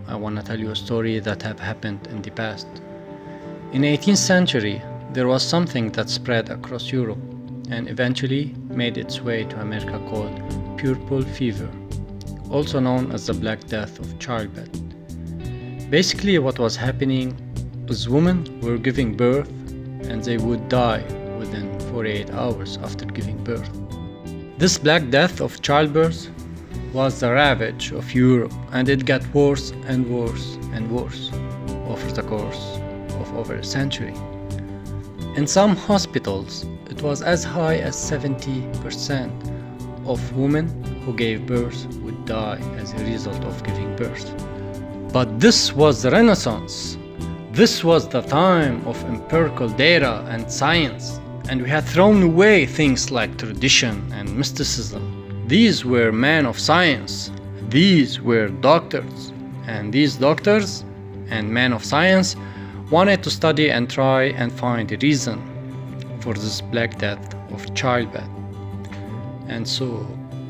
I want to tell you a story that have happened in the past. In the 18th century, there was something that spread across Europe and eventually made its way to America called purple fever, also known as the Black Death of childbirth. Basically, what was happening is women were giving birth and they would die within 48 hours after giving birth. This Black Death of childbirth was the ravage of Europe, and it got worse and worse and worse over the course of over a century. In some hospitals, it was as high as 70% of women who gave birth would die as a result of giving birth. But this was the Renaissance. This was the time of empirical data and science, and we had thrown away things like tradition and mysticism. These were men of science. These were doctors. And these doctors and men of science wanted to study and try and find a reason for this Black Death of childbirth. And so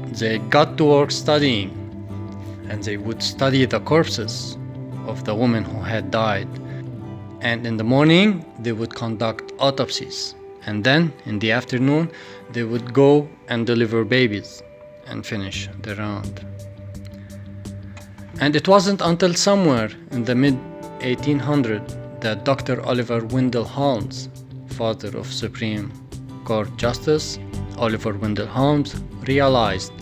they got to work studying, and they would study the corpses of the women who had died. And in the morning, they would conduct autopsies. And then in the afternoon, they would go and deliver babies and finish the round. And it wasn't until somewhere in the mid-1800s that Dr. Oliver Wendell Holmes, father of Supreme Court Justice Oliver Wendell Holmes, realized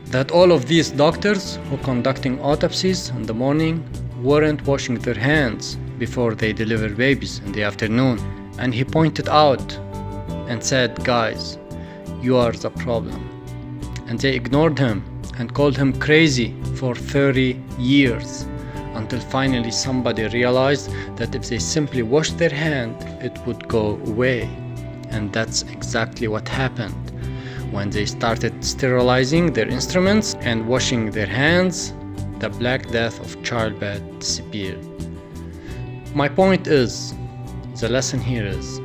that all of these doctors who conducting autopsies in the morning weren't washing their hands before they deliver babies in the afternoon. And he pointed out and said, "Guys, you are the problem." And they ignored him and called him crazy for 30 years, until finally somebody realized that if they simply washed their hand, it would go away. And that's exactly what happened. When they started sterilizing their instruments and washing their hands, the Black Death of childbirth disappeared. My point is, the lesson here is,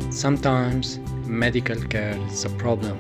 sometimes medical care is a problem.